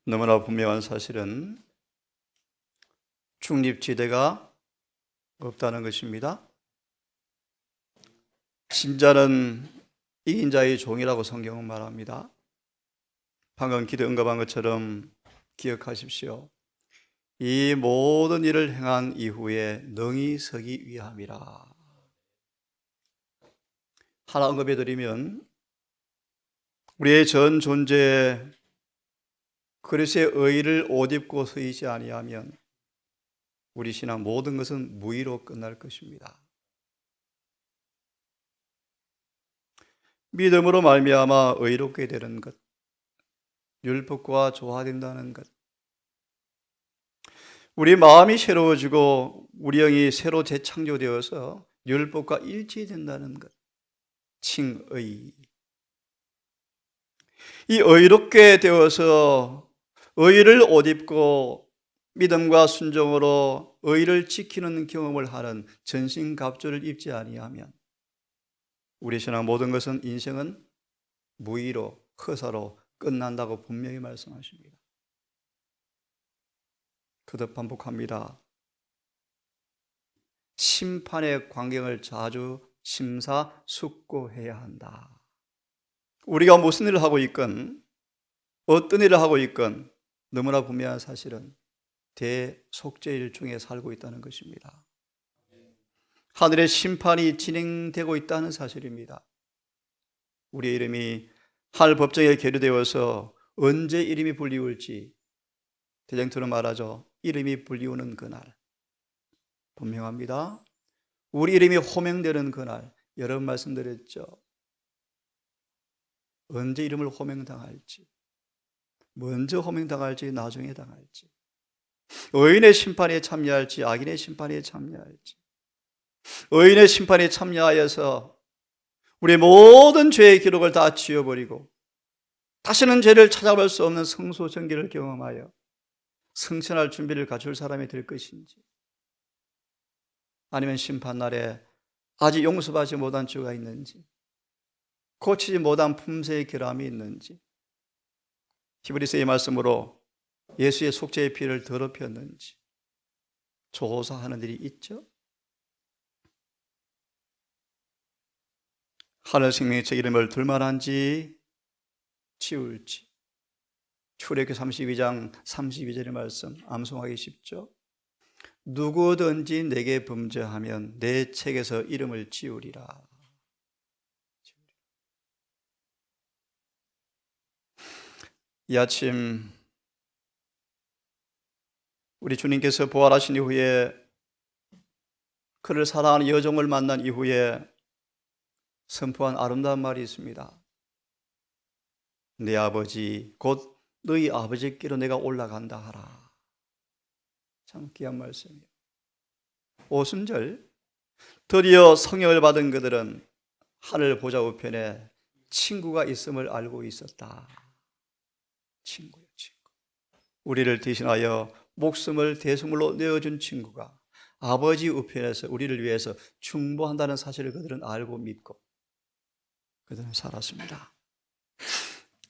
너무나 분명한 사실은 중립지대가 없다는 것입니다. 신자는 이긴 자의 종이라고 성경은 말합니다. 방금 기도 언급한 것처럼 기억하십시오. 이 모든 일을 행한 이후에 능히 서기 위함이라. 하나 언급해 드리면 우리의 전 존재에 그리스도의 의를 옷 입고 서이지 아니하면 우리 신앙 모든 것은 무의로 끝날 것입니다. 믿음으로 말미암아 의롭게 되는 것, 율법과 조화된다는 것, 우리 마음이 새로워지고 우리 영이 새로 재창조되어서 율법과 일치된다는 것, 칭의. 이 의롭게 되어서 의를 옷 입고 믿음과 순종으로 의를 지키는 경험을 하는 전신갑주를 입지 아니하면 우리 신앙 모든 것은 인생은 무의로 허사로 끝난다고 분명히 말씀하십니다. 거듭 반복합니다. 심판의 광경을 자주 심사숙고해야 한다. 우리가 무슨 일을 하고 있건 어떤 일을 하고 있건 너무나 분명한 사실은 대속죄일 중에 살고 있다는 것입니다. 하늘의 심판이 진행되고 있다는 사실입니다. 우리의 이름이 하늘 법정에 계류되어서 언제 이름이 불리울지 대장투는 말하죠. 이름이 불리우는 그날. 분명합니다. 우리 이름이 호명되는 그날. 여러 번 말씀드렸죠. 언제 이름을 호명당할지, 먼저 호명당할지, 나중에 당할지, 의인의 심판에 참여할지, 악인의 심판에 참여할지, 의인의 심판에 참여하여서 우리의 모든 죄의 기록을 다 지워버리고 다시는 죄를 찾아볼 수 없는 성소정결을 경험하여 승천할 준비를 갖출 사람이 될 것인지, 아니면 심판날에 아직 용서받지 못한 죄가 있는지, 고치지 못한 품새의 결함이 있는지, 히브리서의 말씀으로 예수의 속죄의 피를 더럽혔는지 조사하는 일이 있죠. 하늘 생명의 책 이름을 둘만한지 치울지. 출애굽기 32장 32절의 말씀 암송하기 쉽죠. 누구든지 내게 범죄하면 내 책에서 이름을 지우리라. 이 아침 우리 주님께서 부활하신 이후에 그를 사랑하는 여종을 만난 이후에 선포한 아름다운 말이 있습니다. 내 아버지 곧 너희 아버지께로 내가 올라간다 하라. 참 귀한 말씀이에요. 오순절 드디어 성령을 받은 그들은 하늘 보좌 우편에 친구가 있음을 알고 있었다. 친구요, 친구. 우리를 대신하여 목숨을 대성물로 내어준 친구가 아버지 우편에서 우리를 위해서 충보한다는 사실을 그들은 알고 믿고 그들은 살았습니다.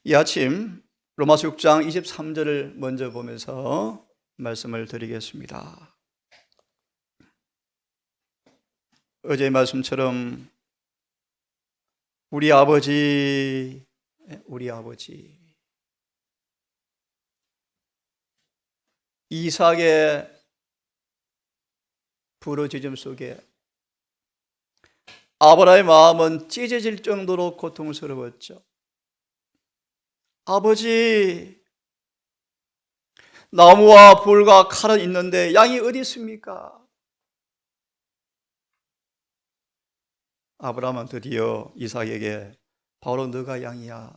이 아침 로마서 6장 23절을 먼저 보면서 말씀을 드리겠습니다. 어제의 말씀처럼 우리 아버지 이삭의 부르짖음 속에 아브라함의 마음은 찢어질 정도로 고통스러웠죠. 아버지, 나무와 불과 칼은 있는데 양이 어디 있습니까? 아브라함은 드디어 이삭에게 바로 너가 양이야.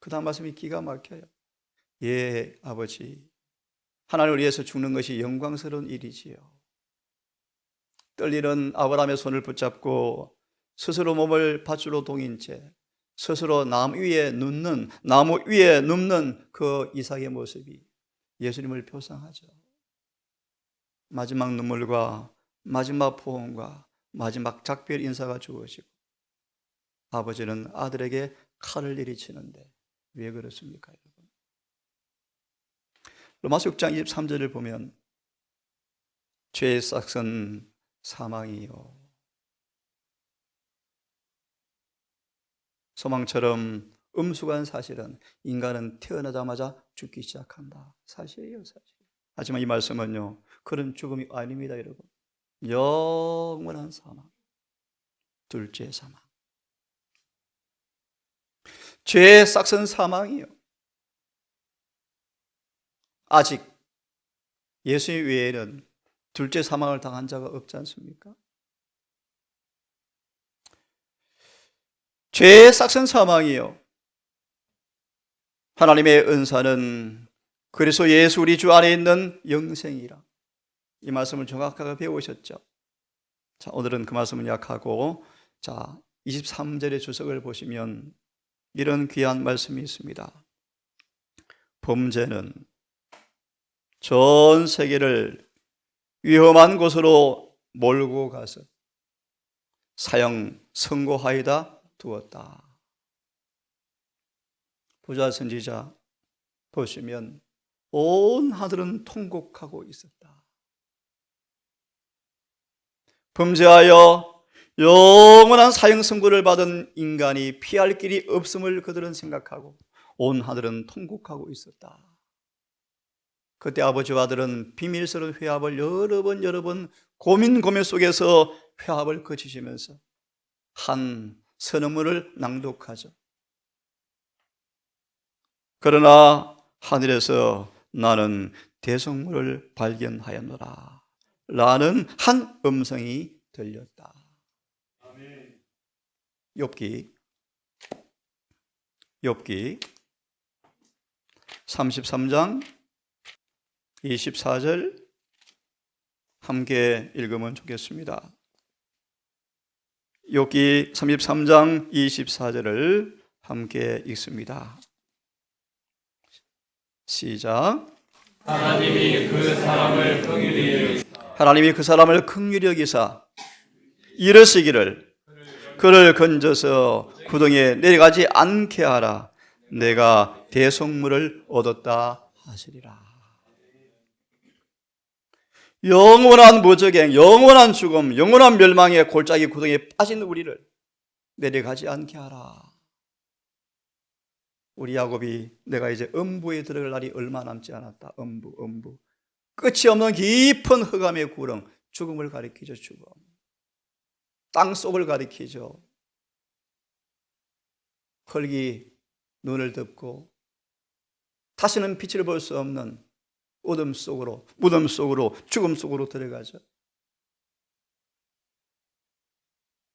그 다음 말씀이 기가 막혀요. 예, 아버지. 하나님을 위해서 죽는 것이 영광스러운 일이지요. 떨리는 아브라함의 손을 붙잡고 스스로 몸을 밧줄로 동인 채 스스로 나무 위에 눕는 그 이삭의 모습이 예수님을 표상하죠. 마지막 눈물과 마지막 포옹과 마지막 작별 인사가 주어지고 아버지는 아들에게 칼을 내리치는데 왜 그렇습니까, 여러분? 로마서 6장 23절을 보면 죄의 싹은 사망이요. 소망처럼 음숙한 사실은 인간은 태어나자마자 죽기 시작한다. 사실이에요, 사실. 하지만 이 말씀은요, 그런 죽음이 아닙니다, 여러분. 영원한 사망, 둘째 사망. 죄의 싹은 사망이요. 아직 예수님 외에는 둘째 사망을 당한 자가 없지 않습니까? 죄의 싹은 사망이요. 하나님의 은사는 그리스도 예수 우리 주 안에 있는 영생이라. 이 말씀을 정확하게 배우셨죠? 자, 오늘은 그 말씀을 약하고, 자, 23절의 주석을 보시면 이런 귀한 말씀이 있습니다. 범죄는 전 세계를 위험한 곳으로 몰고 가서 사형 선고하여다 두었다. 부자 선지자 보시면 온 하늘은 통곡하고 있었다. 범죄하여 영원한 사형 선고를 받은 인간이 피할 길이 없음을 그들은 생각하고 온 하늘은 통곡하고 있었다. 그때 아버지와 아들은 비밀스러운 회합을 여러 번 고민 속에서 회합을 거치시면서 한 선언문을 낭독하죠. 그러나 하늘에서 나는 대성물을 발견하였노라 라는 한 음성이 들렸다. 욥기 33장 24절 함께 읽으면 좋겠습니다. 욥기 33장 24절을 함께 읽습니다. 시작. 하나님이 그 사람을 긍휼히 여기사 이르시기를 그를 건져서 구덩이에 내려가지 않게 하라. 내가 대속물을 얻었다 하시리라. 영원한 무적행, 영원한 죽음, 영원한 멸망의 골짜기 구덩이에 빠진 우리를 내려가지 않게 하라. 우리 야곱이 내가 이제 음부에 들어갈 날이 얼마 남지 않았다. 음부. 끝이 없는 깊은 흑암의 구렁, 죽음을 가리키죠. 죽음. 땅속을 가리키죠. 흙이 눈을 덮고 다시는 빛을 볼 수 없는 어둠 속으로, 무덤 속으로, 죽음 속으로 들어가죠.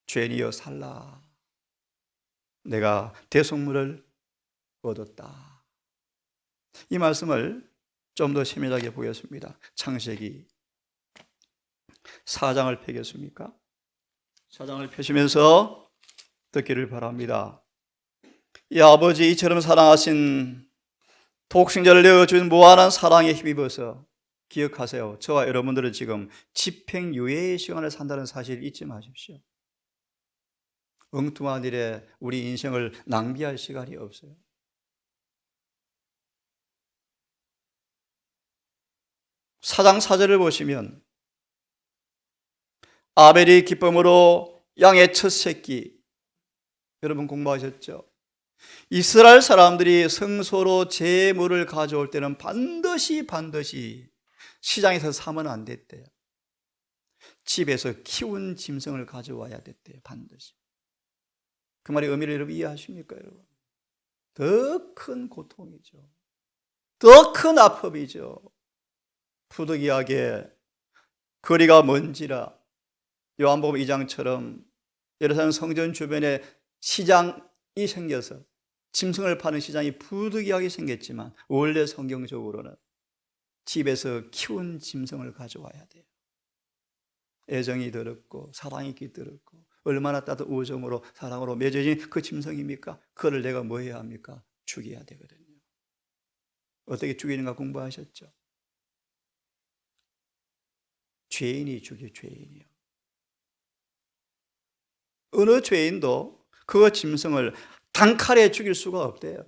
죄인이여 살라. 내가 대속물을 얻었다. 이 말씀을 좀 더 세밀하게 보겠습니다. 창세기 4장을 펴겠습니까? 4장을 펴시면서 듣기를 바랍니다. 이 아버지 이처럼 사랑하신 독생자를 내어준 무한한 사랑에 힘입어서 기억하세요. 저와 여러분들은 지금 집행유예의 시간을 산다는 사실을 잊지 마십시오. 엉뚱한 일에 우리 인생을 낭비할 시간이 없어요. 사장 4절을 보시면 아벨이 기쁨으로 양의 첫 새끼, 여러분 공부하셨죠? 이스라엘 사람들이 성소로 제물을 가져올 때는 반드시 시장에서 사면 안 됐대요. 집에서 키운 짐승을 가져와야 됐대요. 반드시. 그 말의 의미를 여러분 이해하십니까, 여러분? 더 큰 고통이죠. 더 큰 아픔이죠. 부득이하게 거리가 먼지라 요한복음 2장처럼 예루살렘 성전 주변에 시장이 생겨서 짐승을 파는 시장이 부득이하게 생겼지만 원래 성경적으로는 집에서 키운 짐승을 가져와야 돼요. 애정이 더럽고 사랑이 깃들었고 얼마나 따뜻한 우정으로 사랑으로 맺어진 그 짐승입니까? 그걸 내가 뭐 해야 합니까? 죽여야 되거든요. 어떻게 죽이는가 공부하셨죠? 죄인이 죽여, 죄인이요. 어느 죄인도 그 짐승을 단칼에 죽일 수가 없대요.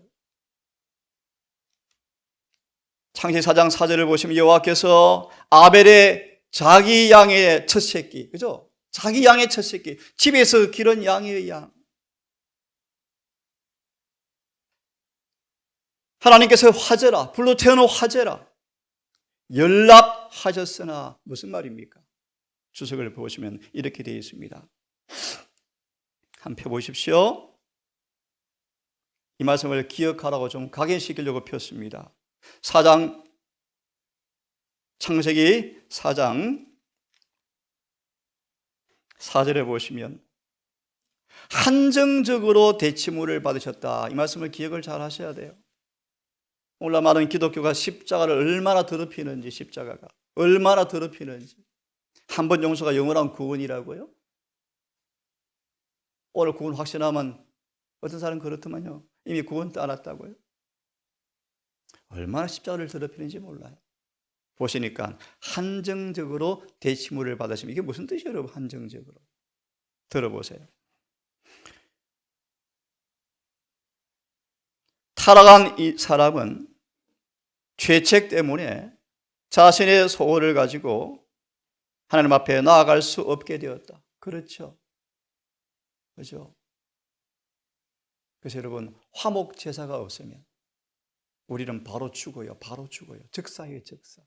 창세기 4장 4절을 보시면 여호와께서 아벨의 자기 양의 첫 새끼, 그죠? 자기 양의 첫 새끼, 집에서 기른 양의 양. 하나님께서 화제라, 불로 태어난 화제라 연락하셨으나 무슨 말입니까? 주석을 보시면 이렇게 되어 있습니다. 한번 펴보십시오. 이 말씀을 기억하라고 좀 각인시키려고 폈습니다. 창세기 4장 4절에 보시면 한정적으로 대치물을 받으셨다. 이 말씀을 기억을 잘 하셔야 돼요. 오늘날 많은 기독교가 십자가를 얼마나 더럽히는지, 십자가가 얼마나 더럽히는지. 한 번 용서가 영원한 구원이라고요? 오늘 구원 확신하면 어떤 사람은 그렇더만요. 이미 구원 따놨다고요? 얼마나 십자가를 더럽히는지 몰라요. 보시니까 한정적으로 대치물을 받으시면 이게 무슨 뜻이에요, 여러분? 한정적으로. 들어보세요. 타락한 이 사람은 죄책 때문에 자신의 소원을 가지고 하나님 앞에 나아갈 수 없게 되었다. 그렇죠? 그렇죠? 그래서 여러분, 화목 제사가 없으면 우리는 바로 죽어요. 바로 죽어요. 즉사예요, 즉사.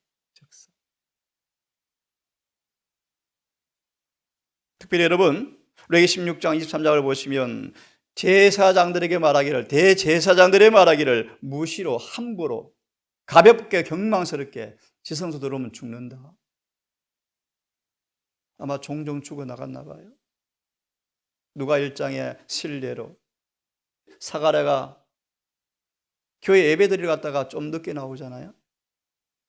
특별히 여러분, 레위기 16장 23장을 보시면 제사장들에게 말하기를, 대제사장들의 말하기를 무시로, 함부로, 가볍게, 경망스럽게 지성소 들어오면 죽는다. 아마 종종 죽어나갔나 봐요. 누가 1장의 실례로 사가랴가 교회 예배드리러 갔다가 좀 늦게 나오잖아요.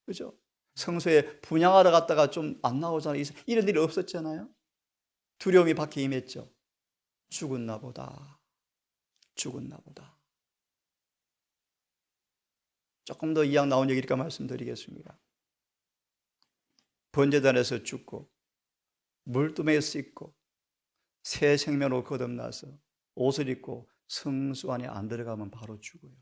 그죠? 성소에 분향하러 갔다가 좀 안 나오잖아요. 이런 일이 없었잖아요. 두려움이 밖에 임했죠. 죽었나 보다. 조금 더 이양 나온 얘기니까 말씀드리겠습니다. 번제단에서 죽고 물두멍에 씻고 새 생명으로 거듭나서 옷을 입고 성수 안에 안 들어가면 바로 죽어요.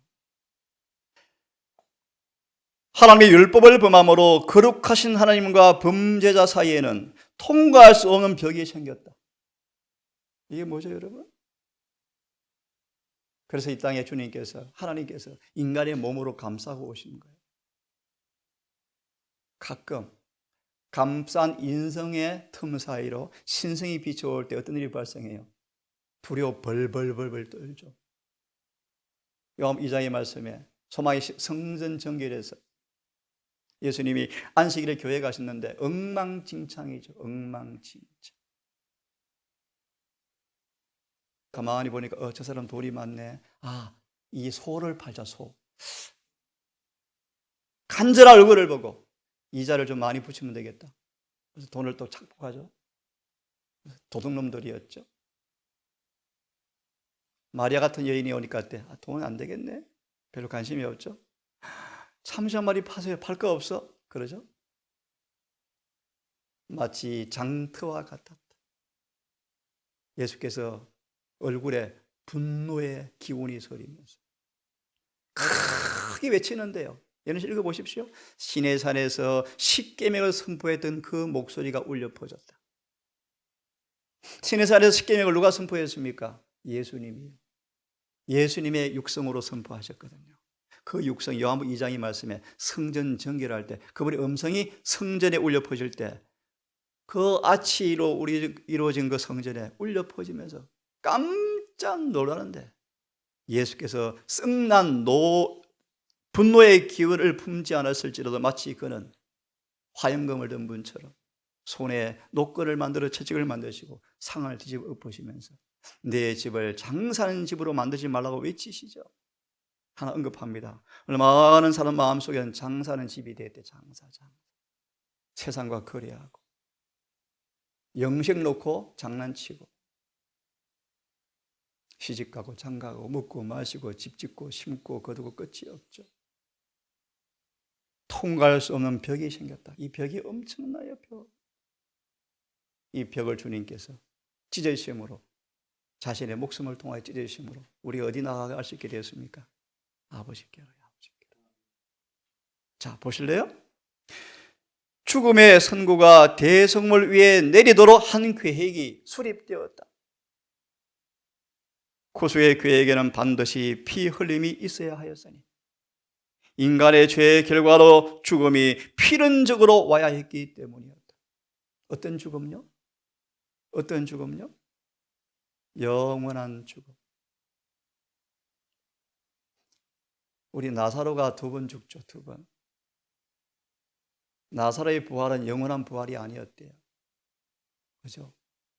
하나님의 율법을 범함으로 거룩하신 하나님과 범죄자 사이에는 통과할 수 없는 벽이 생겼다. 이게 뭐죠, 여러분? 그래서 이 땅에 주님께서, 하나님께서 인간의 몸으로 감싸고 오신 거예요. 가끔 감싼 인성의 틈 사이로 신성이 비춰올 때 어떤 일이 발생해요? 두려워 벌벌 떨죠. 요한복음 2장의 말씀에 소망의 성전 정결에서 예수님이 안식일에 교회 가셨는데 엉망진창이죠. 엉망진창. 가만히 보니까 저 사람 돌이 많네. 이 소를 팔자, 소. 간절한 얼굴을 보고 이자를 좀 많이 붙이면 되겠다. 그래서 돈을 또 착복하죠. 도둑놈들이었죠. 마리아 같은 여인이 오니까 돈 안 되겠네. 별로 관심이 없죠. 참새 한 마리 파세요. 팔 거 없어? 그러죠. 마치 장터와 같았다. 예수께서 얼굴에 분노의 기운이 서리면서 크게 외치는데요. 여러분 읽어보십시오. 시내산에서 십계명을 선포했던 그 목소리가 울려 퍼졌다. 시내산에서 십계명을 누가 선포했습니까? 예수님이요. 예수님의 육성으로 선포하셨거든요. 그 육성, 요한복음 2장의 말씀에 성전 정결할 때 그분의 음성이 성전에 울려 퍼질 때 그 아치로 이루어진 그 성전에 울려 퍼지면서 깜짝 놀라는데 예수께서 썩난 분노의 기운을 품지 않았을지라도 마치 그는 화염검을 든 분처럼 손에 노끈을 만들어 채찍을 만드시고 상을 뒤집어 엎으시면서 내 집을 장사하는 집으로 만들지 말라고 외치시죠. 하나 언급합니다. 많은 사람 마음속에는 장사하는 집이 되었대. 장사. 세상과 거래하고 영식 놓고 장난치고 시집가고 장가가고 먹고 마시고 집 짓고 심고 거두고 끝이 없죠. 통과할 수 없는 벽이 생겼다. 이 벽이 엄청나요. 벽. 이 벽을 주님께서 찢으심으로 자신의 목숨을 통하여 찢으심으로 우리가 어디 나가갈 수 있게 되었습니까? 아버지께로요. 자, 보실래요? 죽음의 선고가 대성물 위에 내리도록 한 계획이 수립되었다. 고수의 계획에는 반드시 피 흘림이 있어야 하였으니 인간의 죄의 결과로 죽음이 필연적으로 와야 했기 때문이었다. 어떤 죽음요? 어떤 죽음요? 영원한 죽음. 우리 나사로가 2번 죽죠. 2번. 나사로의 부활은 영원한 부활이 아니었대요. 그죠?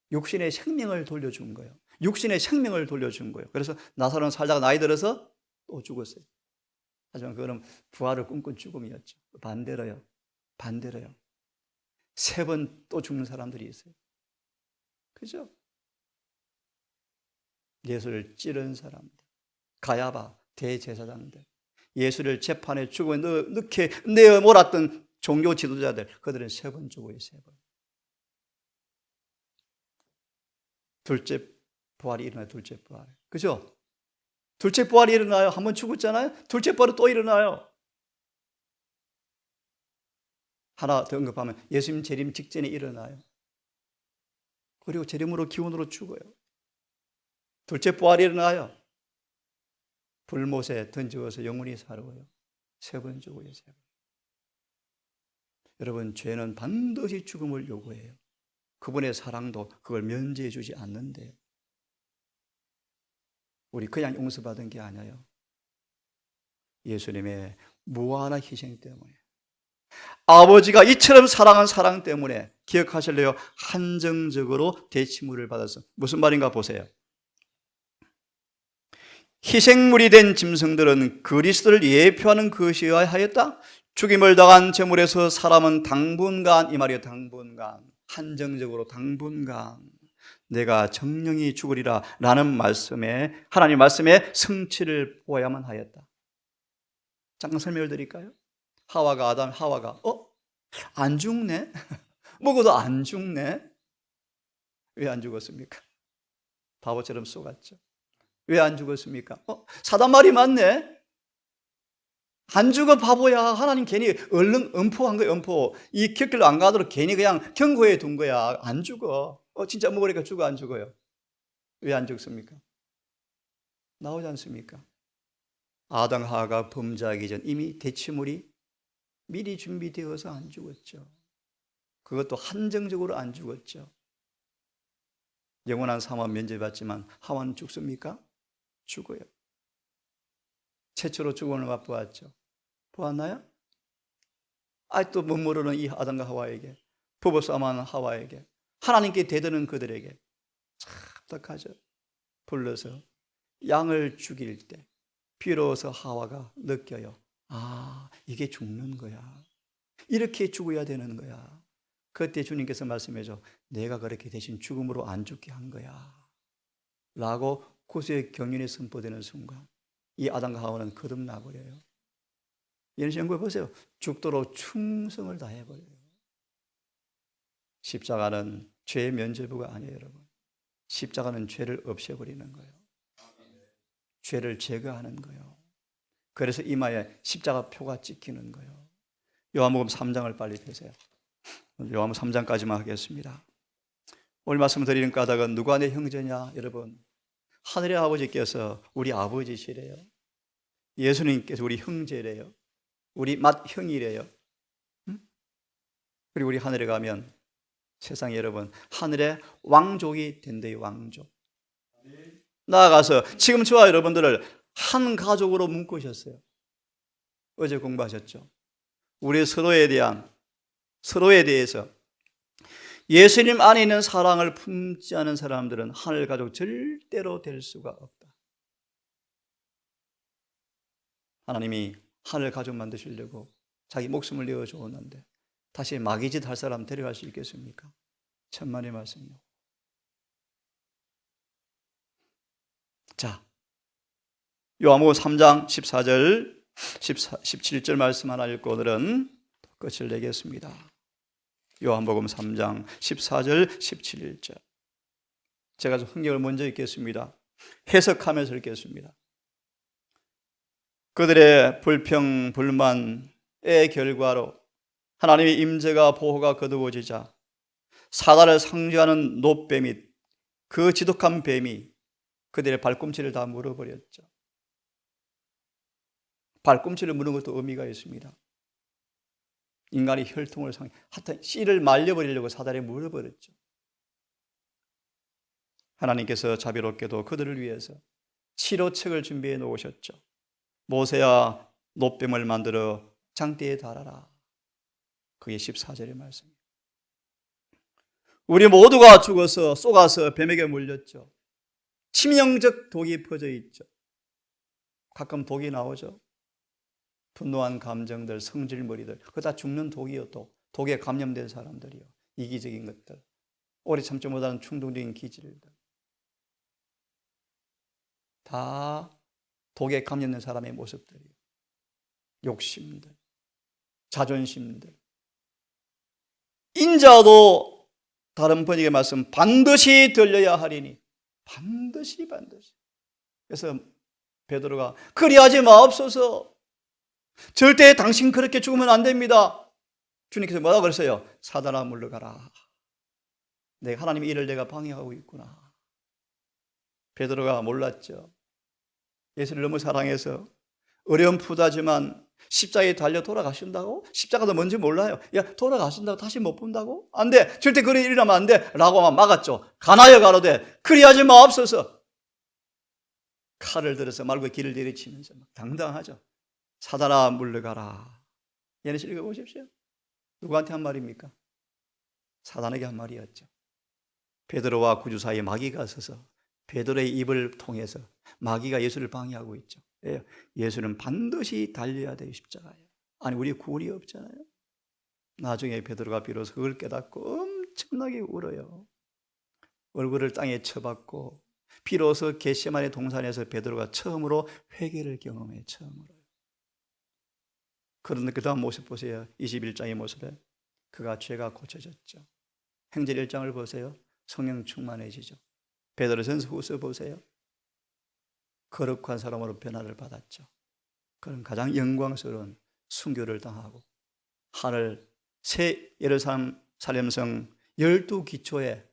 육신의 생명을 돌려준 거예요. 육신의 생명을 돌려준 거예요. 그래서 나사로는 살다가 나이 들어서 또 죽었어요. 하지만 그거는 부활을 꿈꾼 죽음이었죠. 반대로요. 3번 또 죽는 사람들이 있어요. 그죠? 예수를 찌른 사람들, 가야바 대제사장들, 예수를 재판에 죽음에 넣게 내어 몰았던 종교 지도자들, 그들은 3번 죽어요. 3번. 둘째 부활이 일어나요. 둘째 부활. 그죠? 둘째 부활이 일어나요. 한번 죽었잖아요. 둘째 부활은 또 일어나요. 하나 더 언급하면 예수님 재림 직전에 일어나요. 그리고 재림으로 기운으로 죽어요. 둘째 부활이 일어나요. 불못에 던지어서 영원히 살아요. 3번 죽어요. 3번. 여러분, 죄는 반드시 죽음을 요구해요. 그분의 사랑도 그걸 면제해 주지 않는데요. 우리 그냥 용서받은 게 아니에요. 예수님의 무한한 희생 때문에, 아버지가 이처럼 사랑한 사랑 때문에, 기억하실래요? 한정적으로 대치물을 받아서. 무슨 말인가 보세요. 희생물이 된 짐승들은 그리스도를 예표하는 것이어야 하였다. 죽임을 당한 제물에서 사람은 당분간, 이 말이에요. 당분간, 한정적으로 당분간 내가 정령이 죽으리라 라는 말씀에, 하나님 말씀에 성취를 보아야만 하였다. 잠깐 설명을 드릴까요? 하와가 안 죽네? 먹어도 안 죽네? 왜 안 죽었습니까? 바보처럼 속았죠. 왜 안 죽었습니까? 사단 말이 맞네? 안 죽어 바보야. 하나님 괜히 얼른 엄포한 거야. 엄포. 이 곁길로 안 가도록 괜히 그냥 경고해 둔 거야. 안 죽어. 진짜 먹으니까 죽어 안 죽어요? 왜 안 죽습니까? 나오지 않습니까? 아담 하와가 범죄하기 전 이미 대치물이 미리 준비되어서 안 죽었죠. 그것도 한정적으로 안 죽었죠. 영원한 사망 면제받지만 하와는 죽습니까? 죽어요. 최초로 죽음을 맛보았죠. 보았나요? 아직도 못 모르는 이 아담과 하와에게, 부부싸움하는 하와에게, 하나님께 대드는 그들에게 착각하죠. 불러서 양을 죽일 때 비로소 하와가 느껴요. 아, 이게 죽는 거야. 이렇게 죽어야 되는 거야. 그때 주님께서 말씀해줘. 내가 그렇게 대신 죽음으로 안 죽게 한 거야 라고 고수의 경륜이 선포되는 순간 이 아담과 하와는 거듭나버려요. 예수 연구해 보세요. 죽도록 충성을 다해버려요. 십자가는 죄의 면죄부가 아니에요. 여러분, 십자가는 죄를 없애버리는 거예요. 죄를 제거하는 거예요. 그래서 이마에 십자가 표가 찍히는 거예요. 요한복음 3장을 빨리 펴세요. 요한복음 3장까지만 하겠습니다. 오늘 말씀드리는 까닭은 누가 내 형제냐? 여러분, 하늘의 아버지께서 우리 아버지시래요. 예수님께서 우리 형제래요. 우리 맏형이래요. 그리고 우리 하늘에 가면 세상에 여러분 하늘의 왕족이 된대요. 왕족. 나아가서 지금 저와 여러분들을 한 가족으로 묶으셨어요. 어제 공부하셨죠? 우리 서로에 대해서 예수님 안에 있는 사랑을 품지 않은 사람들은 하늘 가족 절대로 될 수가 없다. 하나님이 하늘 가족 만드시려고 자기 목숨을 내어 주었는데 다시 마귀짓 할 사람 데려갈 수 있겠습니까? 천만의 말씀이요. 자, 요한복음 3장 14절 17절 말씀 하나 읽고 오늘은 끝을 내겠습니다. 요한복음 3장 14절 17절. 제가 성경을 먼저 읽겠습니다. 해석하면서 읽겠습니다. 그들의 불평, 불만에 결과로 하나님의 임재가 보호가 거두어지자 사단을 상징하는 노뱀 및 그 지독한 뱀이 그들의 발꿈치를 다 물어버렸죠. 발꿈치를 무는 것도 의미가 있습니다. 인간의 혈통을 하여튼 씨를 말려버리려고 사단에 물어버렸죠. 하나님께서 자비롭게도 그들을 위해서 치료책을 준비해 놓으셨죠. 모세야 노뱀을 만들어 장대에 달아라. 그게 14절의 말씀입니다. 우리 모두가 죽어서 쏘가서 뱀에게 물렸죠. 치명적 독이 퍼져 있죠. 가끔 독이 나오죠. 분노한 감정들, 성질머리들, 그거 다 죽는 독이요. 또 독에 감염된 사람들이요. 이기적인 것들, 오래 참지 못하는 충동적인 기질들, 다 독에 감염된 사람의 모습들이요. 욕심들, 자존심들. 인자도 다른 번역의 말씀 반드시 들려야 하리니, 반드시. 그래서 베드로가 그리하지 마옵소서, 절대 당신 그렇게 죽으면 안 됩니다. 주님께서 뭐라고 그랬어요? 사단아 물러가라. 내가 하나님의 일을 내가 방해하고 있구나. 베드로가 몰랐죠. 예수를 너무 사랑해서 어렴풋하지만 십자가에 달려 돌아가신다고? 십자가도 뭔지 몰라요. 야, 돌아가신다고 다시 못 본다고? 안 돼. 절대 그런 일이라면 안 돼. 라고 막았죠. 가나여 가로되 그리하지 마옵소서. 칼을 들어서 말고 길을 내리치면서 막 당당하죠. 사단아 물러가라. 얘는 읽어보십시오. 누구한테 한 말입니까? 사단에게 한 말이었죠. 베드로와 구주 사이에 마귀가 서서 베드로의 입을 통해서 마귀가 예수를 방해하고 있죠. 예수는 반드시 달려야 돼요, 십자가에. 아니, 우리 구원이 없잖아요. 나중에 베드로가 비로소 그걸 깨닫고 엄청나게 울어요. 얼굴을 땅에 쳐박고 비로소 겟세마네 동산에서 베드로가 처음으로 회개를 경험해요. 처음으로. 그런데 그 다음 모습 보세요. 21장의 모습에 그가 죄가 고쳐졌죠. 행전 1장을 보세요. 성령 충만해지죠. 베드로전서 후서 보세요. 거룩한 사람으로 변화를 받았죠. 그런 가장 영광스러운 순교를 당하고 하늘 새 예루살렘 성 12기초에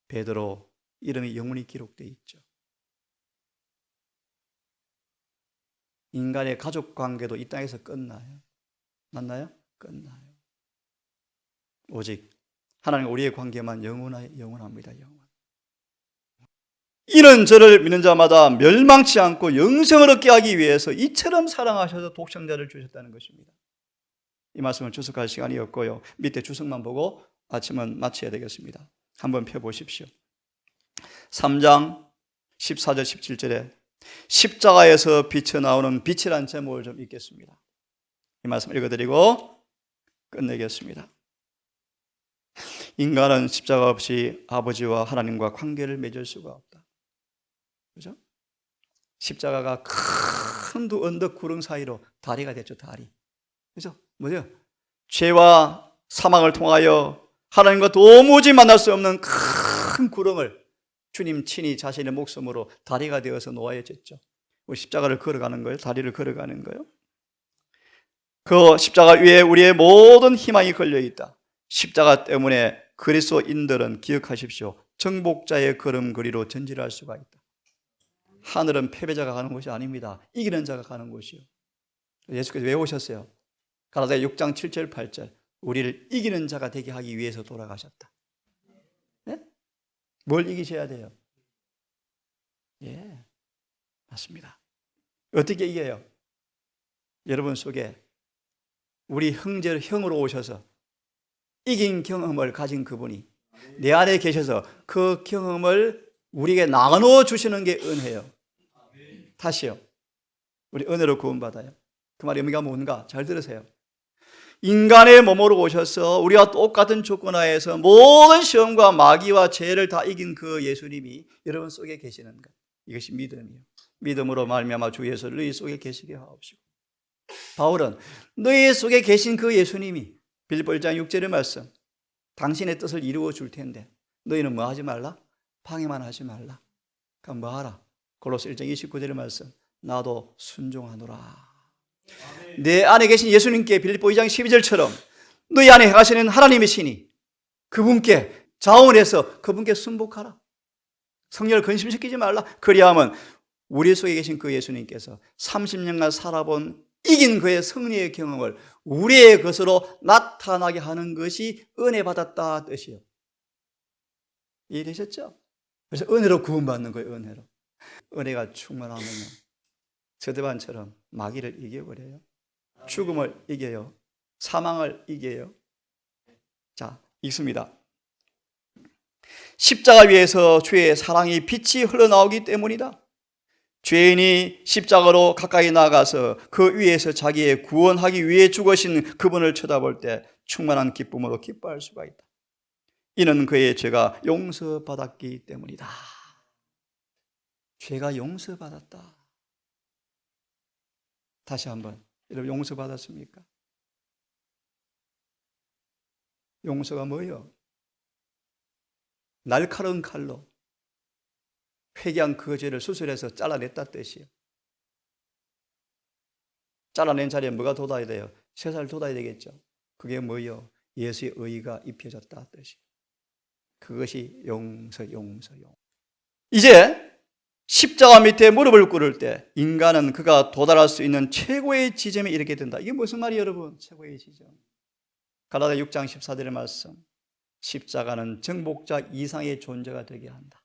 베드로 이름이 영원히 기록되어 있죠. 인간의 가족 관계도 이 땅에서 끝나요. 맞나요? 끝나요. 오직 하나님과 우리의 관계만 영원합니다. 영원. 이는 저를 믿는 자마다 멸망치 않고 영생을 얻게 하기 위해서 이처럼 사랑하셔서 독생자를 주셨다는 것입니다. 이 말씀을 주석할 시간이 없고요. 밑에 주석만 보고 아침은 마쳐야 되겠습니다. 한번 펴보십시오. 3장 14절 17절에 십자가에서 비쳐나오는 빛이라는 제목을 좀 읽겠습니다. 이 말씀 읽어드리고 끝내겠습니다. 인간은 십자가 없이 아버지와 하나님과 관계를 맺을 수가 없다. 그죠? 십자가가 큰 두 언덕 구릉 사이로 다리가 됐죠. 다리. 그죠? 뭐죠? 죄와 사망을 통하여 하나님과 도무지 만날 수 없는 큰 구렁을 주님 친히 자신의 목숨으로 다리가 되어서 놓아졌죠. 십자가를 걸어가는 거예요. 다리를 걸어가는 거예요. 그 십자가 위에 우리의 모든 희망이 걸려있다. 십자가 때문에 그리스도인들은 기억하십시오. 정복자의 걸음걸이로 전진할 수가 있다. 하늘은 패배자가 가는 곳이 아닙니다. 이기는 자가 가는 곳이요. 예수께서 왜 오셨어요? 가라사대 6장 7절 8절 우리를 이기는 자가 되게 하기 위해서 돌아가셨다. 네? 뭘 이기셔야 돼요? 예, 맞습니다. 어떻게 이겨요? 여러분 속에 우리 형으로 오셔서 이긴 경험을 가진 그분이 내 안에 계셔서 그 경험을 우리에게 나눠 주시는 게 은혜예요. 다시요. 우리 은혜로 구원받아요. 그 말의 의미가 뭔가 잘 들으세요. 인간의 몸으로 오셔서 우리와 똑같은 조건 하에서 모든 시험과 마귀와 죄를 다 이긴 그 예수님이 여러분 속에 계시는 것. 이것이 믿음이에요. 믿음으로 말미암아 주 예수를 너희 속에 계시게 하옵시고. 바울은 너희 속에 계신 그 예수님이 빌립보 1장 6절의 말씀 당신의 뜻을 이루어 줄 텐데 너희는 뭐 하지 말라? 방해만 하지 말라. 그럼 뭐 하라? 골로새 1장 29절의 말씀 나도 순종하노라. 내 안에 계신 예수님께 빌립보 2장 12절처럼 너희 안에 행하시는 하나님의 신이 그분께 자원해서 그분께 순복하라. 성령을 근심시키지 말라. 그리하면 우리 속에 계신 그 예수님께서 30년간 살아본 이긴 그의 승리의 경험을 우리의 것으로 나타나게 하는 것이 은혜 받았다 뜻이요. 이해되셨죠? 그래서 은혜로 구원받는 거예요. 은혜로. 은혜가 충만하면 저대반처럼 마귀를 이겨버려요. 죽음을 이겨요. 사망을 이겨요. 자, 읽습니다. 십자가 위에서 주의 사랑이 빛이 흘러나오기 때문이다. 죄인이 십자가로 가까이 나가서 그 위에서 자기의 구원하기 위해 죽으신 그분을 쳐다볼 때 충만한 기쁨으로 기뻐할 수가 있다. 이는 그의 죄가 용서받았기 때문이다. 죄가 용서받았다. 다시 한번, 여러분 용서받았습니까? 용서가 뭐예요? 날카로운 칼로 회개한 그 죄를 수술해서 잘라냈다 뜻이에요. 잘라낸 자리에 뭐가 돋아야 돼요? 쇠살 돋아야 되겠죠. 그게 뭐예요? 예수의 의가 입혀졌다 뜻이에요. 그것이 용서. 이제 십자가 밑에 무릎을 꿇을 때 인간은 그가 도달할 수 있는 최고의 지점에 이르게 된다. 이게 무슨 말이에요, 여러분? 최고의 지점. 갈라디아 6장 14절의 말씀. 십자가는 정복자 이상의 존재가 되게 한다.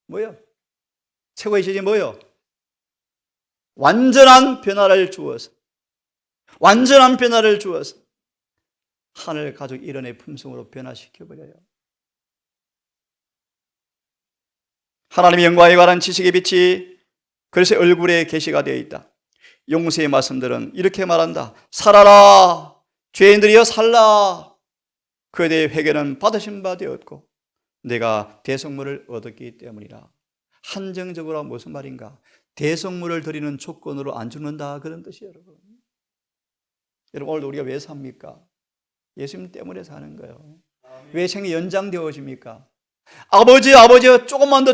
뭐요? 최고의 지점이 뭐요? 완전한 변화를 주어서 하늘 가족 일원의 품성으로 변화시켜버려요. 하나님의 영광에 관한 지식의 빛이 그래서 얼굴에 계시가 되어 있다. 용서의 말씀들은 이렇게 말한다. 살아라, 죄인들이여 살라. 그에 대해 회개는 받으신 바 되었고 내가 대성물을 얻었기 때문이라. 한정적으로 무슨 말인가? 대성물을 드리는 조건으로 안 죽는다 그런 뜻이에요. 여러분 오늘 우리가 왜 삽니까? 예수님 때문에 사는 거예요. 왜 생이 연장되어집니까? 아버지여 조금만 더.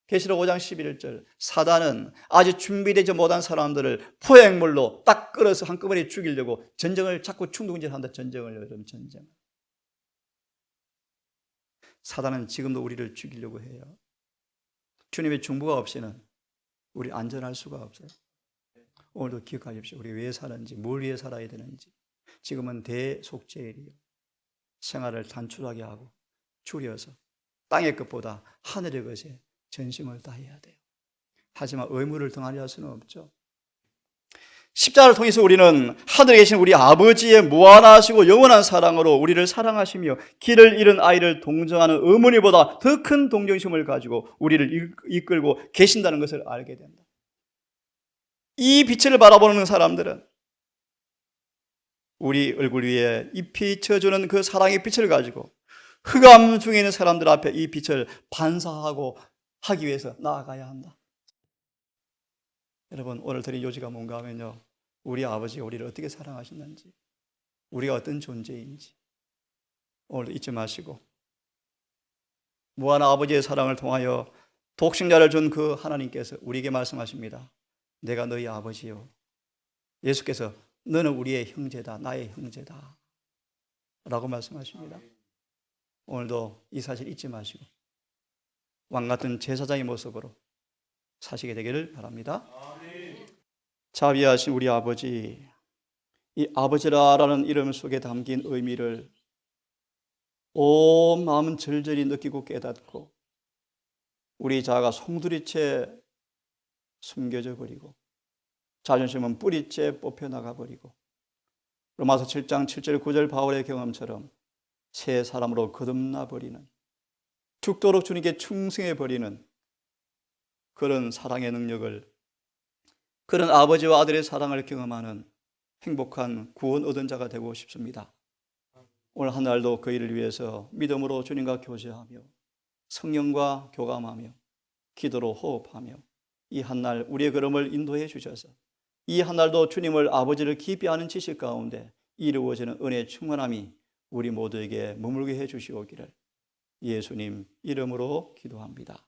계시록 5장 11절. 사단은 아직 준비되지 못한 사람들을 포획물로 딱 끌어서 한꺼번에 죽이려고 전쟁을 자꾸 충동질한다. 전쟁을. 사단은 지금도 우리를 죽이려고 해요. 주님의 중보가 없이는 우리 안전할 수가 없어요. 오늘도 기억하십시오. 우리 왜 사는지, 뭘 위해 살아야 되는지. 지금은 대속죄일이에요. 생활을 단출하게 하고 줄여서 땅의 것보다 하늘의 것에 전심을 다해야 돼요. 하지만 의무를 등한히 할 수는 없죠. 십자가를 통해서 우리는 하늘에 계신 우리 아버지의 무한하시고 영원한 사랑으로 우리를 사랑하시며 길을 잃은 아이를 동정하는 어머니보다 더 큰 동정심을 가지고 우리를 이끌고 계신다는 것을 알게 된다. 이 빛을 바라보는 사람들은 우리 얼굴 위에 이 비춰주는 그 사랑의 빛을 가지고 흑암 중에 있는 사람들 앞에 이 빛을 반사하고 하기 위해서 나아가야 한다. 여러분 오늘 드린 요지가 뭔가 하면요, 우리 아버지가 우리를 어떻게 사랑하시는지, 우리가 어떤 존재인지 오늘 잊지 마시고 무한한 아버지의 사랑을 통하여 독생자를 준 그 하나님께서 우리에게 말씀하십니다. 내가 너희 아버지요. 예수께서 너는 우리의 형제다, 나의 형제다 라고 말씀하십니다. 오늘도 이 사실 잊지 마시고 왕같은 제사장의 모습으로 사시게 되기를 바랍니다. 자비하신 우리 아버지, 이 아버지라라는 이름 속에 담긴 의미를 온 마음은 절절히 느끼고 깨닫고 우리 자아가 송두리째 숨겨져 버리고 자존심은 뿌리째 뽑혀나가 버리고 로마서 7장 7절 9절 바울의 경험처럼 새 사람으로 거듭나 버리는, 죽도록 주님께 충성해 버리는 그런 사랑의 능력을, 그런 아버지와 아들의 사랑을 경험하는 행복한 구원 얻은 자가 되고 싶습니다. 오늘 한 날도 그 일을 위해서 믿음으로 주님과 교제하며 성령과 교감하며 기도로 호흡하며 이 한 날 우리의 걸음을 인도해 주셔서 이 한 날도 주님을 아버지를 깊이 아는 지식 가운데 이루어지는 은혜의 충만함이 우리 모두에게 머물게 해 주시오기를 예수님 이름으로 기도합니다.